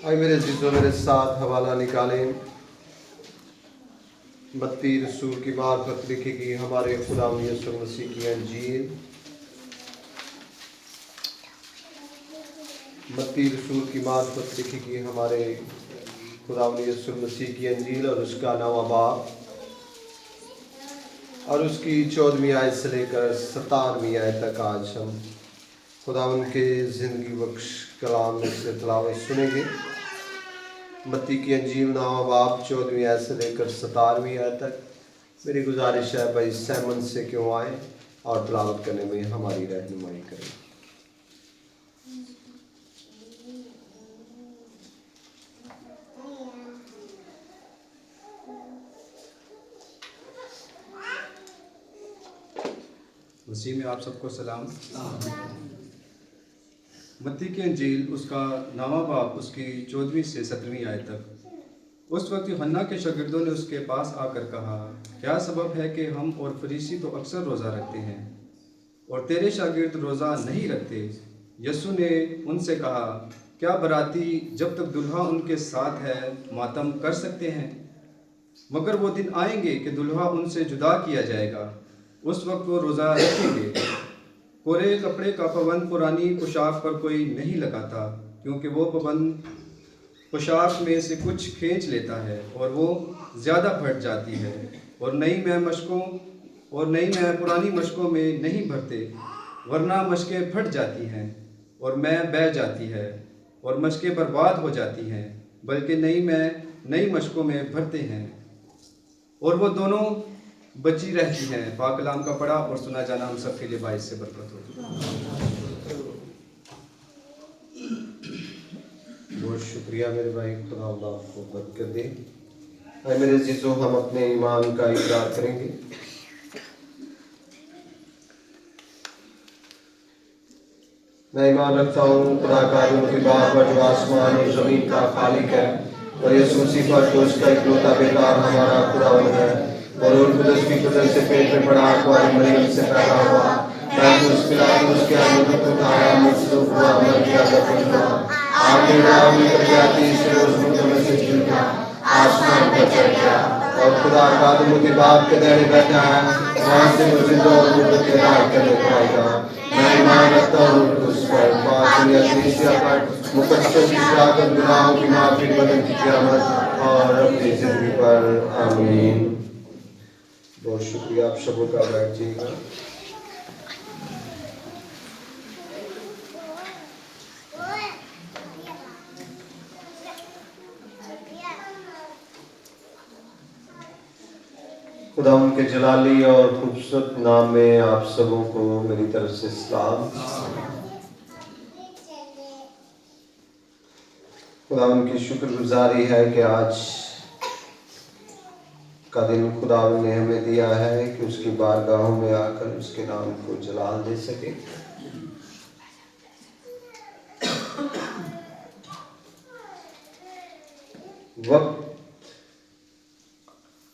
आइए मेरे अजीजों, मेरे साथ हवाला निकालें। मत्ती रसूल की मार्फत लिखी गई हमारे खुदा यीशु मसीह की अंजील। मत्ती रसूल की मार्फत लिखी गई हमारे खुदा यीशु मसीह की अंजील और उसका 9वां बाब और उसकी 14वीं आयत से लेकर 17वीं आयत तक आज हम खुदा उनके ज़िंदगी बख्श कलाम में से तिलावत सुनेंगे। मत्ती की अंजील 9वां बाब 14वीं आयत से लेकर 17वीं आयत तक। मेरी गुजारिश है भाई सैमन से क्यों आए और तिलावत करने में हमारी रहनुमाई करें। मसीह में आप सबको सलाम। मत्ती की अंजील उसका 9वां बाब उसकी 14वीं से 17वीं आयत तक। उस वक्त यूहन्ना के शागिर्दों ने उसके पास आकर कहा, क्या सबब है कि हम और फरीसी तो अक्सर रोज़ा रखते हैं और तेरे शागिर्द रोज़ा नहीं रखते? यीशु ने उनसे कहा, क्या बराती जब तक दुल्हा उनके साथ है मातम कर सकते हैं? मगर वो दिन आएंगे कि दुल्हा उनसे जुदा किया जाएगा, उस वक्त वो रोज़ा रखेंगे। कोरे कपड़े का पाबंद पुरानी पोशाक पर कोई नहीं लगाता, क्योंकि वो पाबंद पोशाक में से कुछ खींच लेता है और वो ज़्यादा फट जाती है। और नई में पुरानी मशकों में नहीं भरते, वरना मशकें फट जाती हैं और मैं बह जाती है और मशकें बर्बाद हो जाती हैं, बल्कि नई मशकों में भरते हैं और वो दोनों बची रहती हैं। पाक कलाम का पढ़ा और सुना जाना हम सबके लिए बाइस से बरकत हो। बहुत शुक्रिया मेरे भाई, खुदा आपको बरकत कर दे। भाई मेरे अजीजों, हम अपने ईमान का इकरार करेंगे। मैं ईमान रखता हूँ खुदा का की बात पर जो आसमान और जमीन का खालिक है और यीशु मसीह पर जो उसका इकलौता बेटा हमारा खुदावंद है और रूह कुदस की कुदरत से पेट में पड़ा कुआरी मरियम से पैदा हुआ, महफूज पिलातुस उसके आगे को उठाया, मसलूब हुआ, मर गया, दफन हुआ, आखिरी रात में कब्रियाती से रोज मुर्दों में से जी उठा, आसमान पर चढ़ गया और खुदा का के बाप के दाहिने बैठा है, वहाँ से मुर्दों और मुर्दों के राज करने को आएगा। मैं ईमान रखता हूँ उस पर, पाँच या तीसरा पर मुकद्दसों की शहादत, गुनाहों की माफी, बदन की क़यामत और अपनी जिंदगी पर। आमीन। बहुत शुक्रिया, आप सबों का। बैठिएगा। खुदा उनके जलाली और खूबसूरत नाम में आप सबों को मेरी तरफ से सलाम। खुदा उनकी शुक्रगुजारी है कि आज का दिन खुदा ने हमें दिया है कि उसकी बारगाहों में आकर उसके नाम को जलाल दे सके। वक्त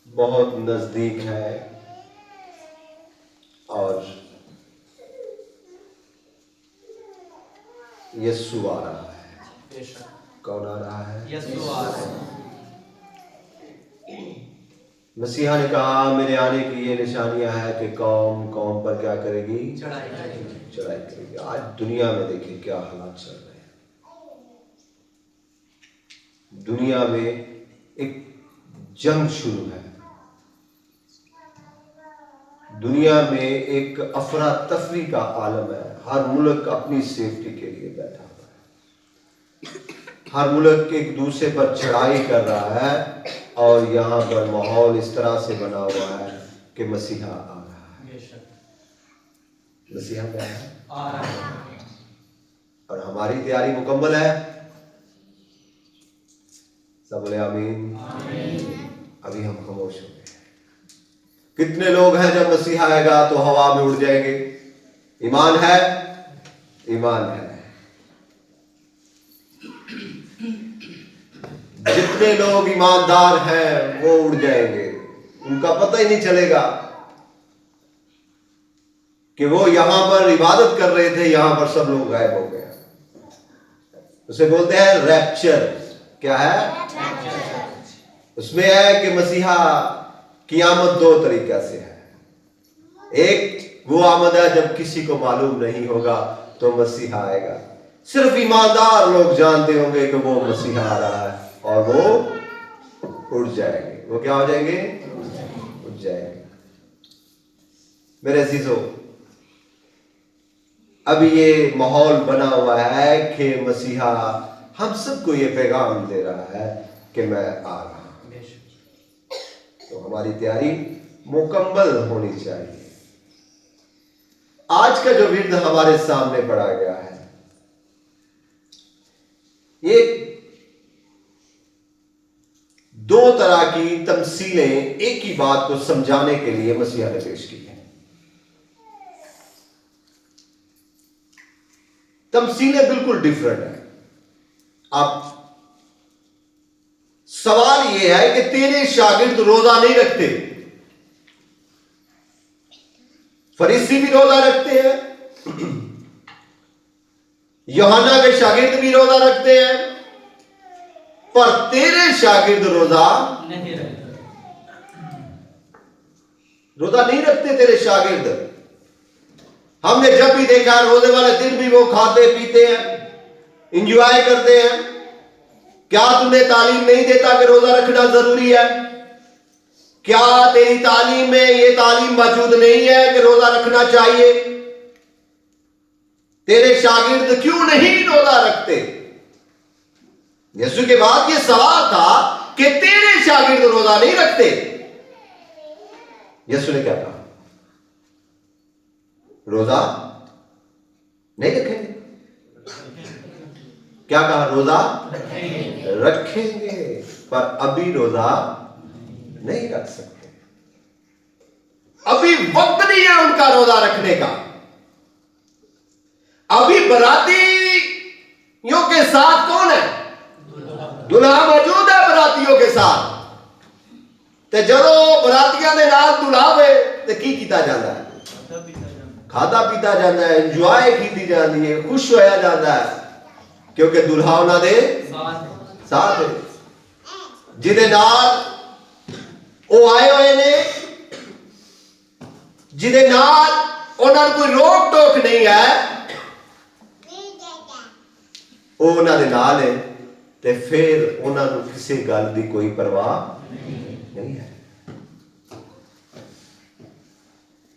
बहुत नजदीक है और यीशु आ रहा है। कौन आ रहा है? यीशु आ रहा है। मसीहा ने कहा, मेरे आने की ये निशानियां हैं कि कौम पर क्या करेगी? चढ़ाई करेगी। आज दुनिया में देखिए क्या हालात चल रहे हैं। दुनिया में एक जंग शुरू है। दुनिया में एक अफरा तफरी का आलम है। हर मुल्क अपनी सेफ्टी के लिए बैठा हुआ है। हर मुल्क एक दूसरे पर चढ़ाई कर रहा है और यहाँ पर माहौल इस तरह से बना हुआ है कि मसीहा आ रहा है। मसीहा क्या है? आ रहा है। और हमारी तैयारी मुकम्मल है। सब बोले आमीन। अभी हम खामोश हो गए। कितने लोग हैं जब मसीहा आएगा तो हवा में उड़ जाएंगे? ईमान है? ईमान है। जितने लोग ईमानदार हैं वो उड़ जाएंगे। उनका पता ही नहीं चलेगा कि वो यहां पर इबादत कर रहे थे, यहां पर सब लोग गायब हो गए। उसे बोलते हैं रैप्चर। क्या है? उसमें है कि मसीहा की आमद दो तरीके से है। एक वो आमद है जब किसी को मालूम नहीं होगा तो मसीहा आएगा, सिर्फ ईमानदार लोग जानते होंगे कि वो मसीहा आ रहा है, और वो उड़ जाएंगे। वो क्या हो जाएंगे? उड़ जाएंगे। मेरे अजीजों, अभी ये माहौल बना हुआ है कि मसीहा हम सबको ये पैगाम दे रहा है कि मैं आ रहा हूं, तो हमारी तैयारी मुकम्मल होनी चाहिए। आज का जो विर्द हमारे सामने पढ़ा गया है, ये दो तरह की तमसीलें एक ही बात को समझाने के लिए मसीहा ने पेश की है। तमसीलें बिल्कुल डिफरेंट है। अब सवाल यह है कि तेरे शागिर्द रोजा नहीं रखते। फरीसी भी रोजा रखते हैं, यूहन्ना के शागिर्द भी रोजा रखते हैं, पर तेरे शागिर्द रोजा नहीं रखते। तेरे शागिर्द, हमने जब भी देखा रोजे वाले दिन भी वो खाते पीते हैं, इंजॉय करते हैं। क्या तुम्हें तालीम नहीं देता कि रोजा रखना जरूरी है? क्या तेरी तालीम में ये तालीम मौजूद नहीं है कि रोजा रखना चाहिए? तेरे शागिर्द क्यों नहीं रोजा रखते? यीशु के बाद ये सवाल था कि तेरे शागिर्द रोजा नहीं रखते। यीशु ने क्या कहा? रोजा नहीं रखेंगे। क्या कहा? रोजा रखेंगे, पर अभी रोजा नहीं रख सकते। अभी वक्त नहीं है उनका रोजा रखने का। अभी बरातियों के साथ कौन है? दुल्हा मौजूद है बरातियों के साथ। ते जदों बरातियां दे नाल दुल्हा होवे ते की कीता जाता है? खाता पीता जाता है, इंजॉय की जाती है, खुश होया जाता है, क्योंकि दुल्हा उन्हां दे साथ है, जिदे नाल ओ आए हुए ने, जिदे नाल उन्हां कोई रोक टोक नहीं है, ओ उन्हां दे नाल है, ते फिर उन्हां नूं किसी गल दी कोई परवाह नहीं है।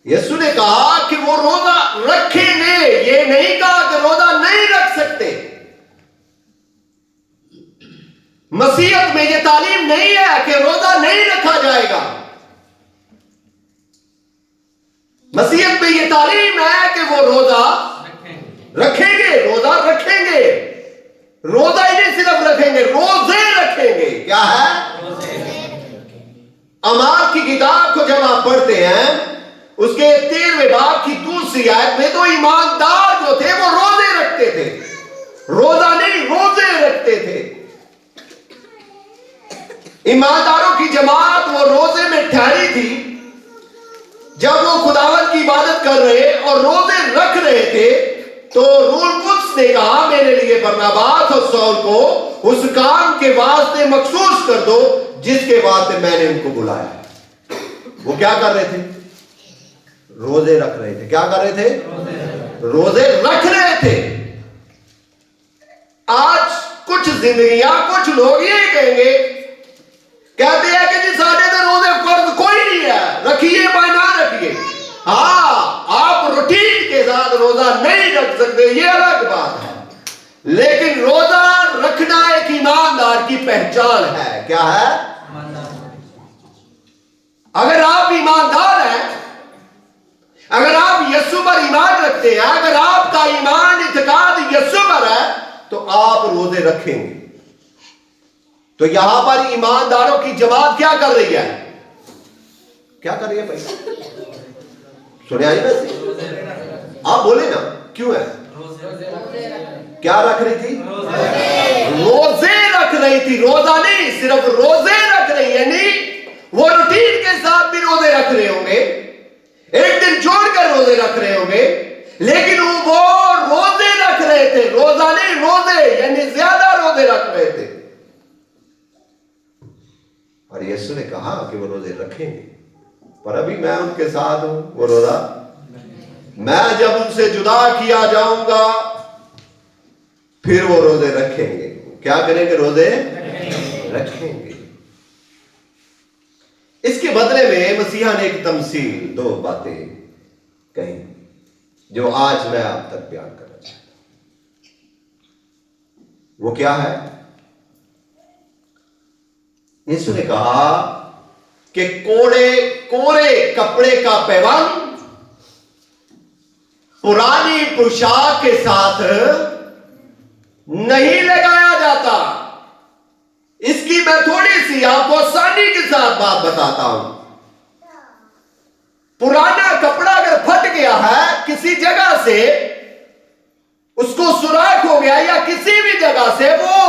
यीशु ने कहा कि वो रोजा रखेंगे, ये नहीं कहा कि रोजा नहीं रख सकते। मसीहत में ये तालीम नहीं है कि रोजा नहीं रखा जाएगा। मसीहत में ये तालीम है कि वो रोजा रखेंगे, रोजा रखेंगे। रोजा ही नहीं सिर्फ रखेंगे, रोजे रखेंगे। क्या है? अमाल की किताब को जब आप पढ़ते हैं, उसके 13वें बाब की दूसरी आयत में तो ईमानदार जो थे वो रोजे रखते थे, रोजा नहीं रोजे रखते थे। ईमानदारों की जमात वो रोजे में ठहरी थी जब वो खुदावंद की इबादत कर रहे और रोजे रख रहे थे। तो रूह कुद्स ने कहा, मेरे लिए बरनबास और सौल को उस काम के वास्ते मखसूस कर दो जिसके वास्ते मैंने उनको बुलाया। वो क्या कर रहे थे? रोजे रख रहे थे। क्या कर रहे थे? रोजे रख रहे थे। आज कुछ जिंदगियां, कुछ लोग ये कहेंगे, कहते हैं कि जी साढ़े तो रोजे फर्ज कोई नहीं है, रखिए या ना रखिए। हाँ, आप रूटीन के साथ रोजा नहीं रख सकते, ये अलग बात है, लेकिन रोजा रखना एक ईमानदार की पहचान है। क्या है? अगर आप ईमानदार हैं, अगर आप यीशु पर ईमान रखते हैं, अगर आपका ईमान इत्तेकाद यीशु पर है, तो आप रोजे रखेंगे। तो यहां पर ईमानदारों की जमात क्या कर रही है? क्या कर रही है भाई? सुने आई वैसे आप बोले ना, क्यों है? क्या रख रही थी? रोजे रख रही थी। रोजा नहीं, सिर्फ रोजे रख रही है। नहीं, वो रूटीन के साथ भी रोजे रख रहे होंगे, एक दिन छोड़कर रोजे रख रहे होंगे, लेकिन वो रोजे रख रहे थे। रोजा नहीं, रोजे, यानी ज्यादा रोजे रख रहे थे। और यीशु ने कहा कि वो रोजे रखेंगे, पर अभी मैं उनके साथ हूं। वो रोजा मैं जब उनसे जुदा किया जाऊंगा फिर वो रोजे रखेंगे। क्या करेंगे? रोजे रखेंगे। इसके बदले में मसीहा ने एक तमसील, दो बातें कही जो आज मैं आप तक बयान करना चाहता हूं। वो क्या है? यीशु ने कहा कि कोरे कपड़े का पैबंद पुरानी पोशाक के साथ नहीं लगाया जाता। इसकी मैं थोड़ी सी आपको आसानी के साथ बात बताता हूं। पुराना कपड़ा अगर फट गया है किसी जगह से, उसको सुराख हो गया या किसी भी जगह से वो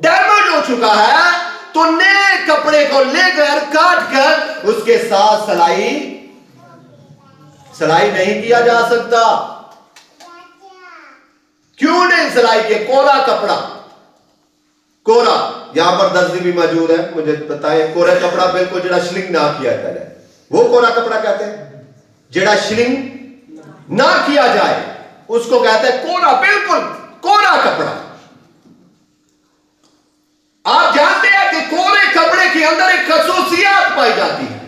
डैमेज हो चुका है, तो नए कपड़े को लेकर काट कर उसके साथ सिलाई नहीं किया जा सकता। क्यों नहीं सिलाई किया? कोरा कपड़ा, कोरा, यहां पर दर्जी भी मौजूद है, मुझे बताएं। कोरा कपड़ा बिल्कुल जेड़ा श्लिंग ना किया जाए, वो कोरा कपड़ा कहते हैं। जेड़ा श्लिंग ना किया जाए उसको कहते हैं कोरा, बिल्कुल कोरा कपड़ा। आप जानते हैं कि कोरे कपड़े के अंदर एक खसूसियत पाई जाती है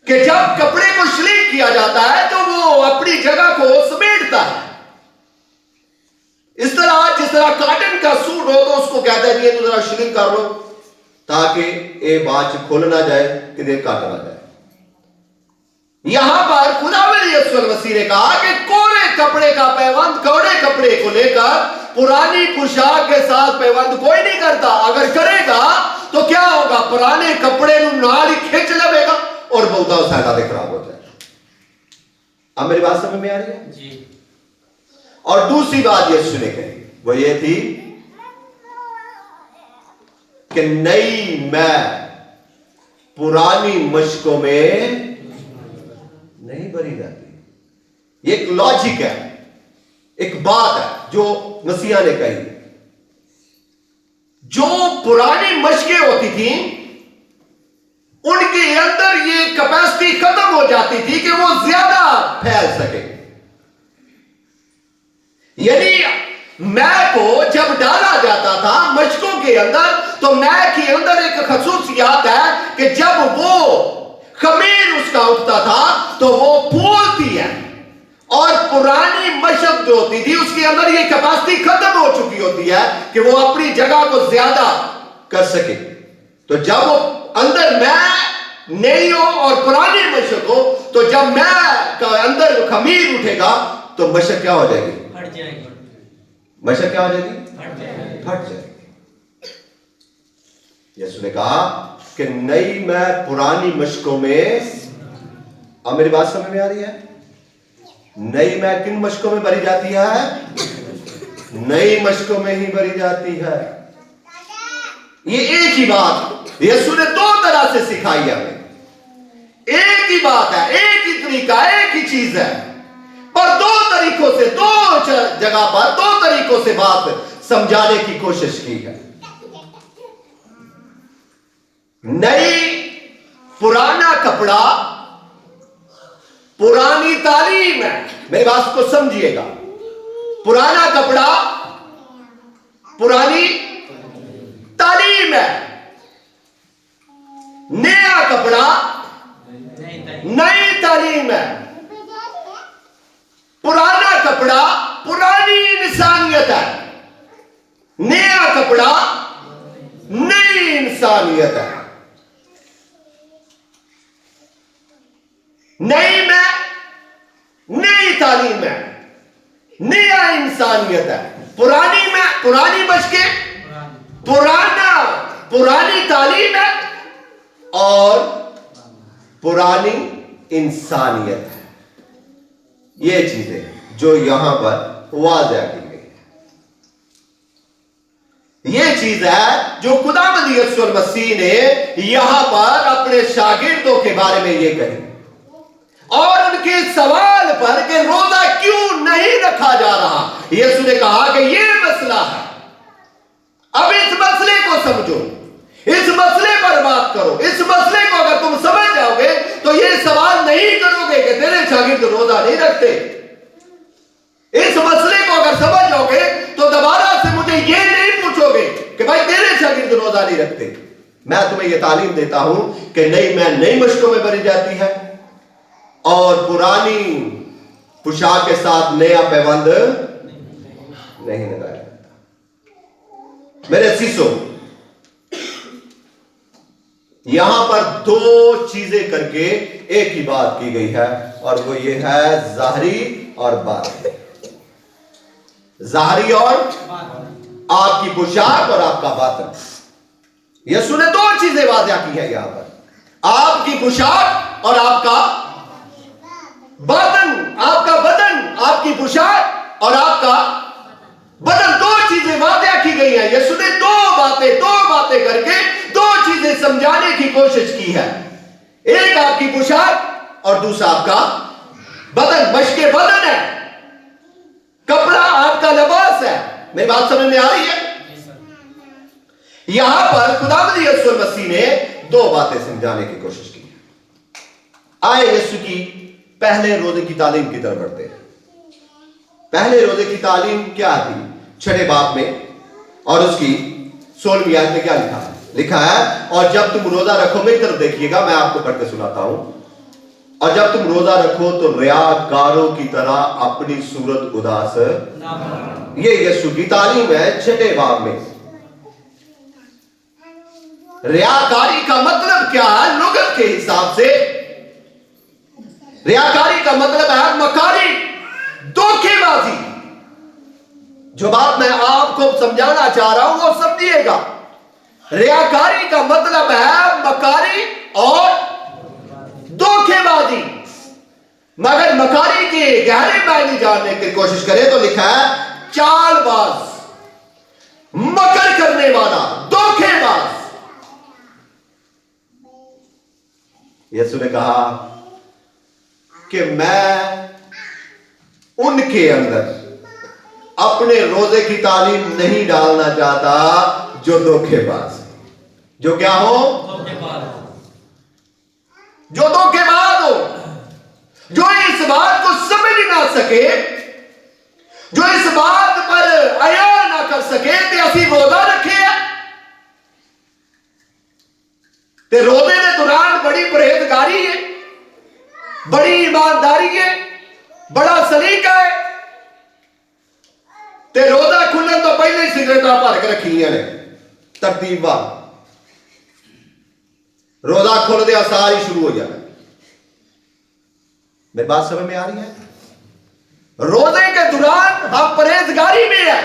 कि जब कपड़े को श्लिंग किया जाता है तो वो अपनी जगह को समेटता है। इस तरह जिस तरह कॉटन का सूट हो तो उसको कहते हैं ये तो जरा श्लिंग कर लो ताकि ये बात खुल ना जाए, कि काट ना जाए। यहां पर खुदावंद यीशु मसीह ने कहा कि कोरे कपड़े का पैबंद, कोरे कपड़े को लेकर पुरानी पोशाक के साथ पैबंद कोई नहीं करता। अगर करेगा तो क्या होगा? पुराने कपड़े नाल ही खिंच लवेगा और बहुत सारा खराब हो जाएगा। अब मेरी बात समझ में आ रही है जी? और दूसरी बात यीशु ने कही वो ये थी कि नई मैं पुरानी मशकों में नहीं भरी जाती। ये एक लॉजिक है, एक बात है जो मसीहा ने कही। जो पुरानी मशकें होती थी उनके अंदर ये कैपेसिटी खत्म हो जाती थी कि वो ज्यादा फैल सके। यानी मैं को जब डाला जाता था मशकों के अंदर, तो मैं के अंदर एक खसूसियत है कि जब वो खमीर उसका उठता था तो वो फूलती है, और पुरानी मशक जो होती थी उसके अंदर ये कैपेसिटी खत्म हो चुकी होती है कि वो अपनी जगह को ज्यादा कर सके। तो जब वो अंदर मैं नहीं हो और पुरानी मशक हो, तो जब मैं का अंदर खमीर उठेगा तो मशक क्या हो जाएगी? फट जाएगी। मशक क्या हो जाएगी? फट जाएगी। यीशु ने कहा कि नई मैं पुरानी मशकों में, अब मेरी बात समझ में आ रही है? नई मैं किन मशकों में भरी जाती है? नई मशकों में ही भरी जाती है। ये एक ही बात यीशु ने दो तरह से सिखाई है हमें। एक ही बात है, एक ही तरीका, एक ही चीज है, पर दो तरीकों से, दो जगह पर दो तरीकों से बात समझाने की कोशिश की है। नई, पुराना कपड़ा पुरानी तालीम है। मेरी बात को समझिएगा। पुराना कपड़ा पुरानी तालीम है, नया कपड़ा नई तालीम है। पुराना कपड़ा पुरानी इंसानियत है, नया कपड़ा नई इंसानियत है। नई में नई तालीम है, नया इंसानियत है। पुरानी में पुरानी बचके पुरानी तालीम है और पुरानी इंसानियत है। ये चीजें जो यहां पर वाज़ह की गई है, ये चीज है जो खुदावंद यीशु मसीह ने यहां पर अपने शागिर्दों के बारे में ये कही, और उनके सवाल पर कि रोजा क्यों नहीं रखा जा रहा, यीशु ने कहा कि ये मसला है। अब इस मसले को समझो। इस मसले पर बात करो। इस मसले को अगर तुम समझ जाओगे तो ये सवाल नहीं करोगे कि तेरे शागिर्द रोजा नहीं रखते। इस मसले को अगर समझ जाओगे तो दोबारा से मुझे ये नहीं पूछोगे कि भाई तेरे शागिर्द रोजा नहीं रखते। मैं तुम्हें यह तालीम देता हूं कि नई मशकों में भरी जाती है और पुरानी पोशाक के साथ नया पैबंद नहीं लगाया जाता। मेरे सीसो, यहां पर दो चीजें करके एक ही बात की गई है और वो ये है जाहरी और बातिनी। जाहरी और आपकी पोशाक और आपका बातन। यीशु ने दो चीजें वाज़िया की है यहां पर, आपकी पोशाक और आपका बातन। आपका बदन, आपकी पोशाक और आपका बदन, दो चीजें वाज़िया की गई हैं। यीशु ने दो बातें करके दो चीजें समझाने की कोशिश की है। एक आपकी पोशाक और दूसरा आपका बदन। मशके बदन है, कपड़ा आपका लिबास है। मेरी बात समझ में आ रही है? यहां पर खुदावंद यीशु मसीह ने दो बातें समझाने की कोशिश की। आए यीशु की पहले रोजे की तालीम की तरफ बढ़ते हैं। पहले रोजे की तालीम क्या थी? 6 बाब में और उसकी 16वीं आयत में क्या लिखा है? और जब तुम रोजा रखो, मेरी तरफ देखिएगा, मैं आपको पढ़ के सुनाता हूं। और जब तुम रोजा रखो तो रियाकारों की तरह अपनी सूरत उदास न। ये यीशु की तालीम है 6 बाब में। रियाकारी का मतलब क्या है? लुगत के हिसाब से रियाकारी का मतलब है मकारी, धोखेबाजी। जो बात मैं आपको समझाना चाह रहा हूं वो समझिएगा। रियाकारी का मतलब है मकारी और धोखेबाजी। मगर मकारी के गहरे मायने जानने की कोशिश करें तो लिखा है चालबाज, मकर करने वाला, धोखेबाज। यीशु ने कहा कि मैं उनके अंदर अपने रोजे की तालीम नहीं डालना चाहता जो धोखेबाज, जो क्या हो? जो धोखेबाज हो, जो इस बात को समझ ना सके, जो इस बात पर अया ना कर सके कि असी रोजा रखे है ते रोजे के दौरान बड़ी परहेजगारी है, बड़ी ईमानदारी है, बड़ा सलीका है, ते रोजा खुलने तो पहले ही सिगरेटा भर के रखी ने तरतीब वाल। रोजा खुल दिया सारी शुरू हो जाए। मेरी बात समझ में आ रही है? रोजे के दौरान हम परहेजगारी में है,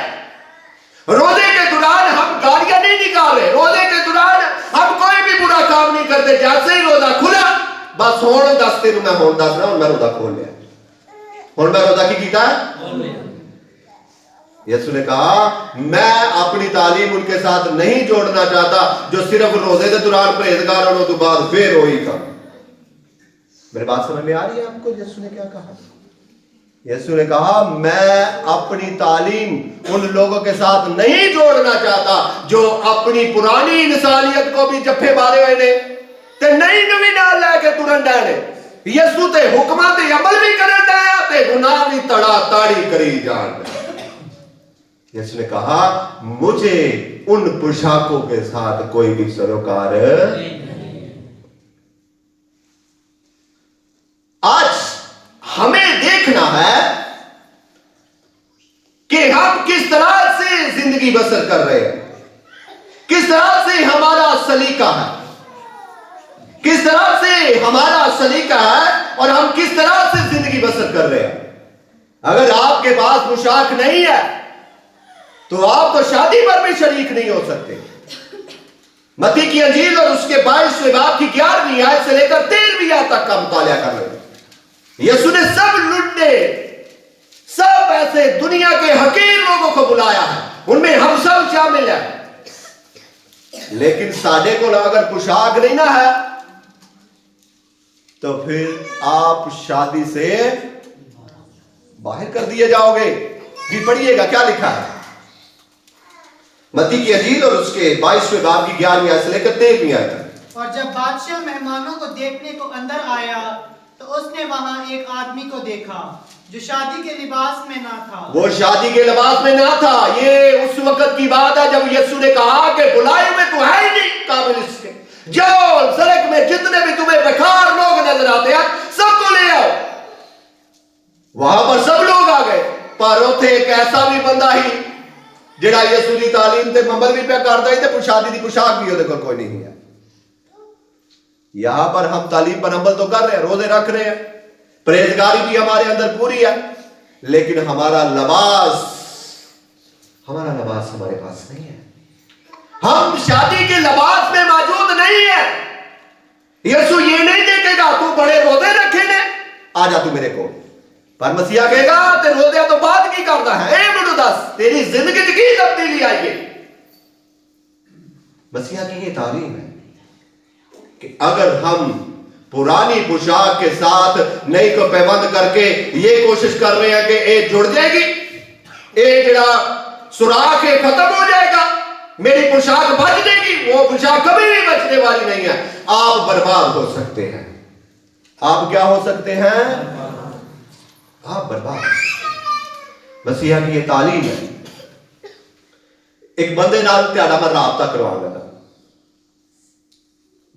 रोजे के दौरान हम गालियां नहीं निकाल रहे, रोजे के दौरान हम कोई भी बुरा काम नहीं करते। जैसे ही रोजा खुला बस होने दस तेन मैं होने दस रहा हूं, मैं रोजा खोल लिया, हूं मैं रोजा की कीता है। यीशु ने कहा मैं अपनी तालीम उनके साथ नहीं जोड़ना चाहता जो सिर्फ रोजे के दौरान परहेजगार होने तो बाद फिर वही काम। मेरी बात समझ में आ रही है आपको? यीशु ने क्या कहा? यीशु ने कहा मैं अपनी तालीम उन लोगों के साथ नहीं जोड़ना चाहता जो अपनी पुरानी इंसानियत को भी जफ्फे मारे हुए ने ते नई नवी नाल लेके तुरन डे ने। यीशु ते हुक्मां ते अमल भी करन डे ते गुनाह भी तड़ा ताड़ी करी जान। यीशु ने कहा मुझे उन पोशाकों के साथ कोई भी सरोकार नहीं। आज हमें देखना है कि हम किस तरह से जिंदगी बसर कर रहे हैं, किस तरह से हमारा सलीका है, किस तरह से हमारा सलीका है और हम किस तरह से जिंदगी बसर कर रहे हैं। अगर आपके पास पोशाक नहीं है तो आप तो शादी पर भी शरीक नहीं हो सकते। मत्ती की अंजील और उसके 22वें बाब की 11वीं आयत से लेकर 13वीं आयत तक का मुताला कर रहे हैं। यीशु ने सब लुंडे, सब ऐसे दुनिया के हकीर लोगों को बुलाया है, उनमें हम सब शामिल हैं। लेकिन साडे को अगर पोशाक नहीं ना है तो फिर आप शादी से बाहर कर दिए जाओगे। जी पढ़िएगा क्या लिखा है। मत्ती की अंजील और उसके 22वें बाब की 11वीं आयत से लेकर 13वीं आयत तक। और जब बादशाह मेहमानों को देखने को अंदर आया तो उसने वहां एक आदमी को देखा जो शादी के लिबास में ना था। वो शादी के लिबास में ना था। ये उस वक्त की बात है जब यीशु ने कहा कि बुलाए में तो है ही नहीं काबिल इसके, जो सड़क में जितने भी तुम्हें बेकार लोग नजर आते हैं सबको ले आओ। वहां पर सब लोग आ गए, पर उथे एक ऐसा भी बंदा ही जिहड़ा यीशु की तालीम ते अमल भी पे करदा ही ते शादी की पोशाक भी ਉਹਦੇ ਕੋਲ कोई नहीं है। यहां पर हम तालीम पर अमल तो कर रहे हैं, रोजे रख रहे हैं, परहेजगारी भी हमारे अंदर पूरी है, लेकिन हमारा लिबास हमारे पास नहीं है। हम शादी के लिबास में मौजूद नहीं है। यीशु ये नहीं देखेगा तू बड़े रोजे रखे ने आ जा तू मेरे को, पर मसीहा कहेगा ते रोजे तो बात की करता है। ए मेनू दस तेरी जिंदगी च की तब्दीली आई है। मसीहा की ये तालीम है कि अगर हम पुरानी पोशाक के साथ नई को पैबंद करके ये कोशिश कर रहे हैं कि ये जुड़ जाएगी, ये जरा सुराख है खत्म हो जाएगा, मेरी पोशाक बच जाएगी, वो पोशाक कभी भी बचने वाली नहीं है। आप बर्बाद हो सकते हैं। आप क्या हो सकते हैं? आप बर्बाद। मसीहा की ये तालीम है। एक बंदे नाल त्याड़ा मैं राबता करवाने लगा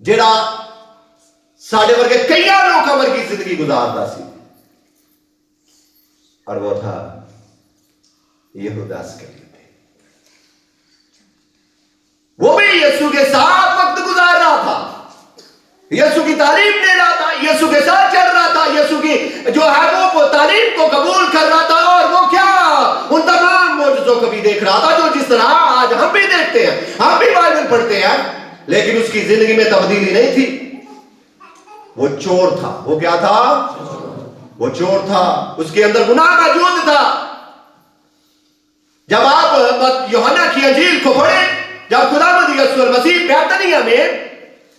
जेड़ा साढ़े वर्गे कई लोगों वर्गी जिंदगी गुजारता सी, और वो था यहूदा इस्करियोती। वो भी यीशु के साथ वक्त गुजार रहा था, यीशु की तालीम दे रहा था, यीशु के साथ चल रहा था, यीशु की जो है वो तालीम को कबूल कर रहा था, और वो क्या उन तमाम मौजूदों को भी देख रहा था जो जिस तरह आज हम भी देखते हैं। हम भी बाइबल पढ़ते हैं, लेकिन उसकी जिंदगी में तब्दीली नहीं थी। वो चोर था। वो क्या था? वो चोर था, उसके अंदर गुनाह मौजूद था। जब आप यूहन्ना की अंजील को पढ़े, जब खुदावंद यीशु मसीह बैतनिया में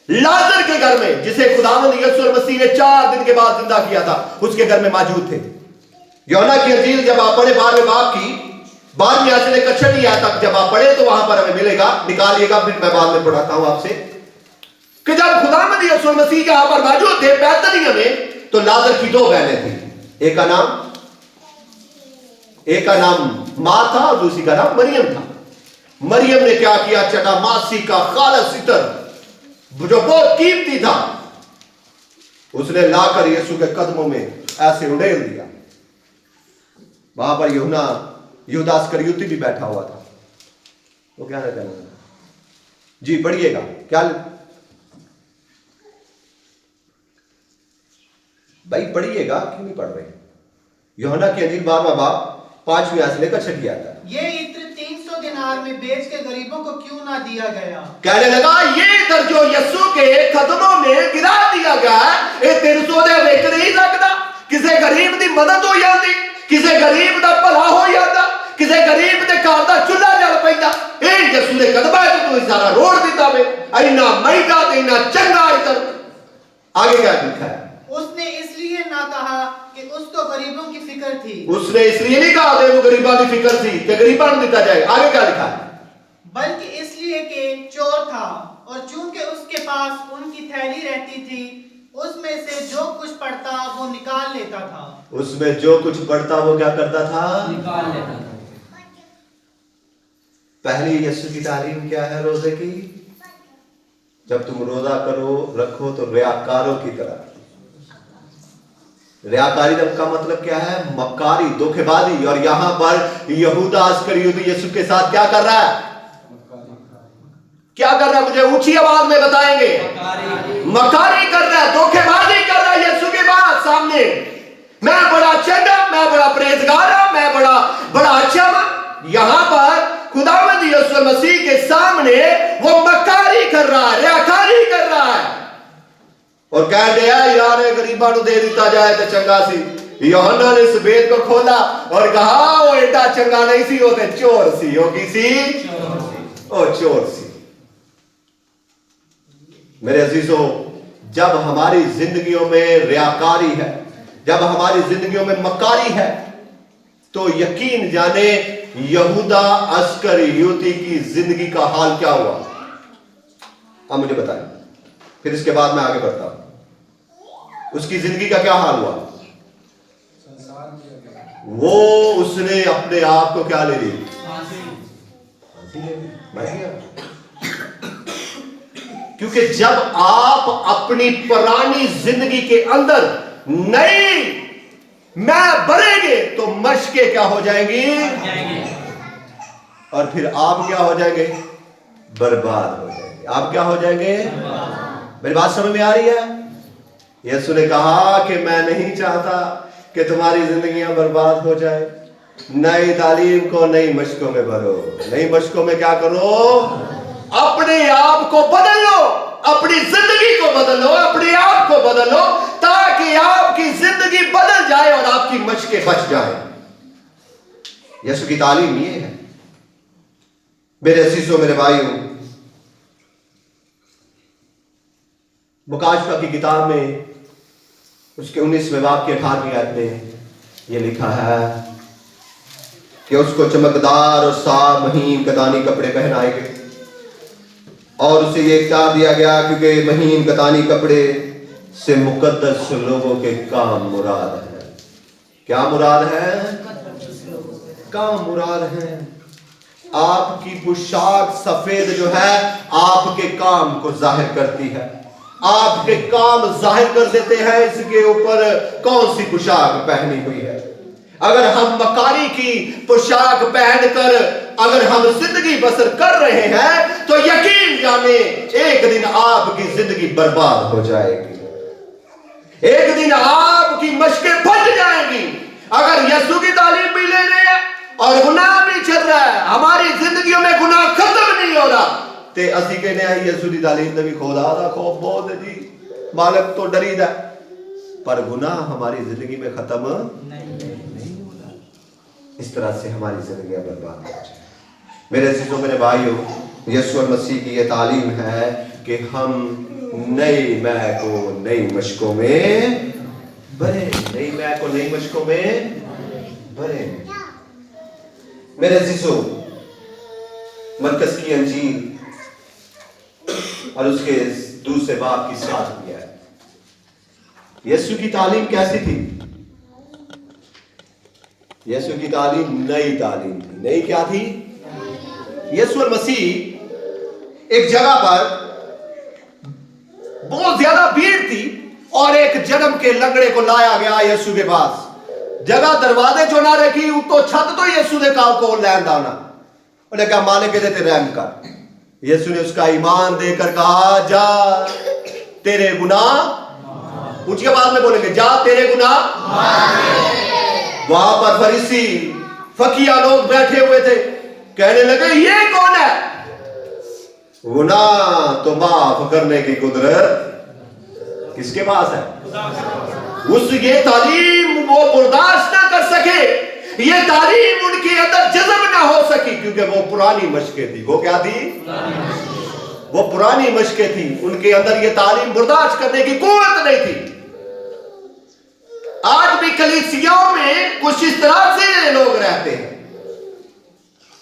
लाजर के घर में, जिसे खुदावंद यीशु मसीह ने 4 दिन के बाद जिंदा किया था, उसके घर में मौजूद थे। यूहन्ना की अंजील जब आप पढ़े 12वें बाब की 12वीं आयत से लेकर 6वीं आयत तक जब आप पढ़े तो वहां पर हमें मिलेगा, निकालिएगा, फिर मैं बाद में पढ़ाता हूं आपसे कि जब खुदावंद यीशु मसीह यहां पर मौजूद थे बैतनिया में, तो लाजर की 2 बहनें थी। एक का नाम मार्था और दूसरी का नाम मरियम था। मरियम ने क्या किया? चटामासी का खालस इत्र जो बहुत कीमती था, उसने लाकर यीशु के कदमों में ऐसे उड़ेल दिया। वहां पर यहूदा इस्करियोती भी बैठा हुआ था। वो क्या कहना जी, पढ़िएगा क्या भाई, पढ़िएगा, क्यों नहीं पढ़ रहे? यूहन्ना की अंजील 12वां बाब 5वीं आयत से लेकर 6वीं आयत तक। ये इत्र 300 दिनार में बेच के गरीबों को क्यों ना दिया गया? कहने लगा ये इत्र जो यीशु के कदमों में गिरा दिया गया, ये 300 दे बेच नहीं सकता। किसी गरीब की मदद हो जाती, किसी गरीब का भला हो जाता, किसी गरीब के घर का चूल्हा जल पैदा। ये यीशु के कदमां च तू सारा रोड़ दिता वे, इन्ना महंगा ते इन्ना चंगा इत्र। आगे क्या लिखा है? उसने इसलिए ना कहा कि उसको गरीबों की फिक्र थी। उसने इसलिए नहीं कहा कि वो गरीबों की फिक्र थी कि गरीबों को दिया जाए। आगे क्या लिखा है? बल्कि इसलिए कि चोर था, और चूंकि उसके पास उनकी थैली रहती थी, उसमें से जो कुछ पड़ता वो निकाल लेता था। उसमें जो कुछ पड़ता वो क्या करता था? निकाल लेता था। पहली यीशु की तालीम क्या है रोजे की? जब तुम रोजा करो रखो तो रियाकारों की तरह। रियाकारी का मतलब क्या है? मक्कारी, धोखेबाजी। और यहां पर यहूदा इस्करियोती यीशु के साथ क्या कर रहा है? क्या कर रहा है? मुझे ऊंची आवाज में बताएंगे। मक्कारी कर रहा है, धोखेबाजी कर रहा है यीशु के बाद सामने। मैं बड़ा चंगा, मैं बड़ा परहेजगार, मैं बड़ा अच्छा हूं। यहां पर खुदावंद यीशु मसीह के सामने वो मक्कारी कर रहा है, रियाकारी कर रहा है, और कह दिया यार गरीबों को दे दिता जाए तो चंगा सी। यूहन्ना ने इस भेद को खोला और कहा वो एडा चंगा नहीं सी, वो तो चोर सी। वो किसी ओ चोर सी। मेरे अजीजों, जब हमारी जिंदगियों में रियाकारी है, जब हमारी जिंदगियों में मक्कारी है, तो यकीन जाने यहूदा अस्करियोती की जिंदगी का हाल क्या हुआ? आप मुझे बताएं, फिर इसके बाद मैं आगे बढ़ता हूं। उसकी जिंदगी का क्या हाल हुआ? वो उसने अपने आप को क्या ले ली? मर गया। क्योंकि जब आप अपनी पुरानी जिंदगी के अंदर नई मैं भरेंगे तो मशकें क्या हो जाएंगी? और फिर आप क्या हो जाएंगे? बर्बाद हो जाएंगे। आप क्या हो जाएंगे? मेरी बात समझ में आ रही है? यीशु ने कहा कि मैं नहीं चाहता कि तुम्हारी जिंदगियां बर्बाद हो जाए। नई तालीम को नई मशकों में भरो। नई मशकों में क्या करो? अपने आप को बदल लो, अपनी जिंदगी को बदल लो, अपने आप को बदल लो, ताकि आपकी जिंदगी बदल जाए और आपकी मशकें बच जाए। यीशु की तालीम ये है मेरे अजीजों, मेरे भाइयों। मुकाशफा की किताब में उसके 19वें बाब की 18वीं आयत में यह लिखा है कि उसको चमकदार और साफ महीन कतानी कपड़े पहनाए गए और उसे यह इख्तियार दिया गया क्योंकि महीन कतानी कपड़े से मुकद्दस लोगों के काम मुराद है। क्या मुराद है? काम मुराद है। आपकी पोशाक सफेद जो है आपके काम को जाहिर करती है। आपके काम जाहिर कर देते हैं इसके ऊपर कौन सी पोशाक पहनी हुई है। अगर हम मकारी की पोशाक पहनकर अगर हम जिंदगी बसर कर रहे हैं तो यकीन जाने एक दिन आपकी जिंदगी बर्बाद हो जाएगी। एक दिन आपकी मशकें फट जाएंगी। अगर यीशु की तालीम भी ले रहे हैं और गुनाह भी चल रहा है, हमारी जिंदगियों में गुनाह खत्म नहीं हो रहा, ते असी कहने हैं यीशु की तालीम ने भी खुदा दा खौफ बहुत है जी, मालिक तो डरीदा, पर गुनाह हमारी जिंदगी में खत्म नहीं हो रहा। इस तरह से हमारी जिंदगी बर्बाद हो जाए। मेरे अजीजों, मेरे भाइयों, यीशु मसीह की यह तालीम है कि हम नई मैं को नई मशकों में भरे। नई मैं को नई मशकों में भरे। मेरे अजीजों, मरकज की अंजील और उसके दूसरे बाब की 7वीं आयत, यीशु की तालीम कैसी थी? यीशु की तालीम नई तालीम थी। नई क्या थी? यीशु मसीह एक जगह पर बहुत ज्यादा भीड़ थी और एक जन्म के लंगड़े को लाया गया यीशु के पास। जगह दरवाजे जो ना रखी तो छत तो यीशु ने कहा को लैन दाना, उन्हें कहा मालिक देते रहम कर। यीशु ने उसका ईमान देकर कहा जा तेरे गुनाह, ऊंची आवाज में बोलेंगे, जा तेरे गुनाह। वहां पर फरीसी फकीया लोग बैठे हुए थे, कहने लगे ये कौन है? गुनाह तो माफ करने की कुदरत किसके पास है? उस ये तालीम वो बर्दाश्त ना कर सके, ये तालीम उनके अंदर जज्ब ना हो सकी, क्योंकि वो पुरानी मशकें थी। वो क्या थी? वो पुरानी मशकें थी। उनके अंदर ये तालीम बर्दाश्त करने की कुव्वत नहीं थी। आज भी कलीसियाओं में कुछ इस तरह से लोग रहते हैं।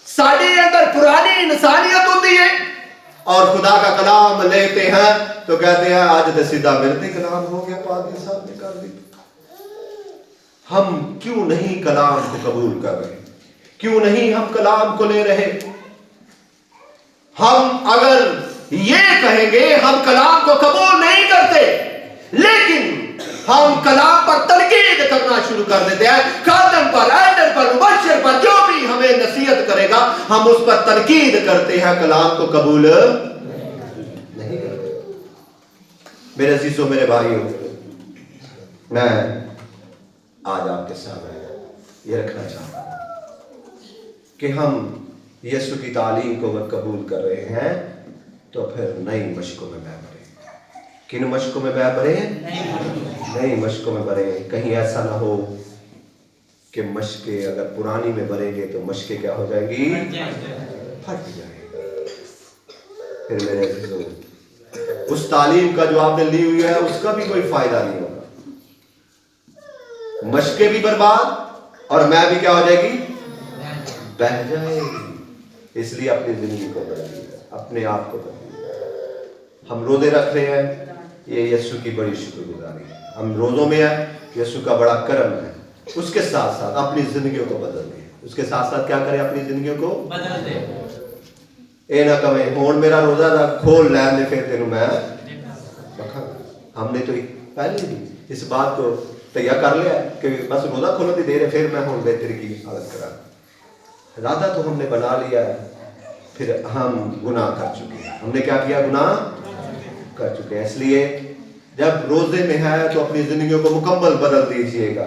साढ़े अंदर पुरानी इंसानियत होती है और खुदा का कलाम लेते हैं तो कहते हैं आज तो सीधा मिलते कलाम हो गया, पादरी साहब ने कर दी। हम क्यों नहीं कलाम को कबूल कर रहे? क्यों नहीं हम कलाम को ले रहे? हम अगर ये कहेंगे हम कलाम को कबूल नहीं करते, लेकिन हम कलाम पर तनकीद करना शुरू कर देते हैं, खातम पर, एल्डर पर, मुबश्शिर पर, जो भी हमें नसीहत करेगा हम उस पर तनकीद करते हैं, कलाम को कबूल नहीं करते। मेरे अजीजों, मेरे भाइयों, मैं आज आपके सामने ये रखना चाहता हूं कि हम यीशु की तालीम को अगर कबूल कर रहे हैं तो फिर नई मशकों में बह पड़े। किन मशकों में बह पड़े? नई मशकों में भरे। कहीं ऐसा ना हो कि मशकें अगर पुरानी में भरेंगे तो मशकें क्या हो जाएंगी? फट जाएंगी। फिर मेरे अजीजों, उस तालीम का जो आपने ली हुई है उसका भी कोई फायदा नहीं होगा। मशकें भी बर्बाद और मैं भी क्या हो जाएगी? बह जाएगी। इसलिए अपनी जिंदगी को बदलिए, अपने आप को बदलिए। हम रोजे रख रहे हैं, ये यीशु की बड़ी शुक्रगुजारी है। हम रोजों में है, यीशु का बड़ा करम है। उसके साथ साथ अपनी जिंदगियों को बदल दे। उसके साथ साथ क्या करें? अपनी जिंदगियों को बदल दे। ए ना कवे हुण मेरा रोजा दा खोल लैन दे फिर तेनू मैं बखा। हमने तो पहले ही इस बात को तैयार कर लिया कि बस रोजा खोलने की देर है, फिर मैं हुण बेहतरी की हालत करा। इरादा तो हमने बना लिया है, फिर हम गुनाह कर चुके हैं। हमने क्या किया? गुनाह कर चुके हैं। इसलिए जब रोजे में है तो अपनी जिंदगियों को मुकम्मल बदल दीजिएगा,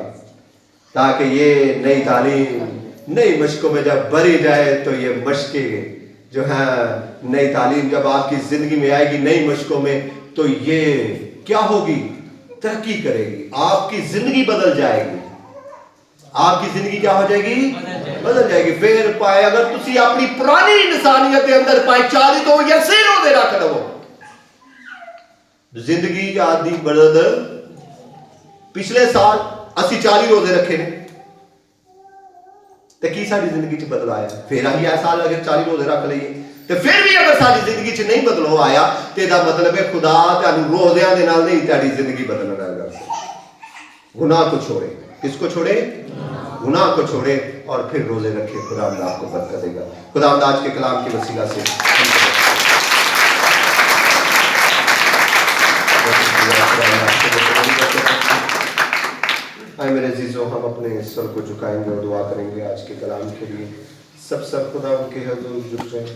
ताकि ये नई तालीम नई मशकों में जब भरी जाए तो ये मशकें जो है नई तालीम जब आपकी जिंदगी में आएगी नई मशकों में, तो ये क्या होगी? तरक्की करेगी, आपकी जिंदगी बदल जाएगी। आपकी जिंदगी क्या हो जाएगी? बदल जाएगी। फिर पाए अगर तुसी अपनी पुरानी इंसानियत के अंदर पाए चाली तो यसे रोजे रख लो, जिंदगी आदि बदल। पिछले साल असि 40 रोजे रखे ने ते की साडी जिंदगी च बदल आया? फिर अही ऐ साल अगर 40 रोजे रख लईए ते फिर भी अगर साडी जिंदगी च नहीं बदलाव आया तो इसका मतलब है खुदा तुहानू रोज़ियां दे नाल नहीं तुहाडी जिंदगी बदलने लगा। गुनाह को छोड़े। किसको छोड़े? गुनाह को छोड़े और फिर रोजे रखे। खुदा आपको बरकत देगा। खुदा आज के कलाम के वसीला से आए मेरे अजीजों, हम अपने सर को झुकाएंगे और दुआ करेंगे आज के कलाम के लिए। सब खुदा उनके हजूर झुक जाए।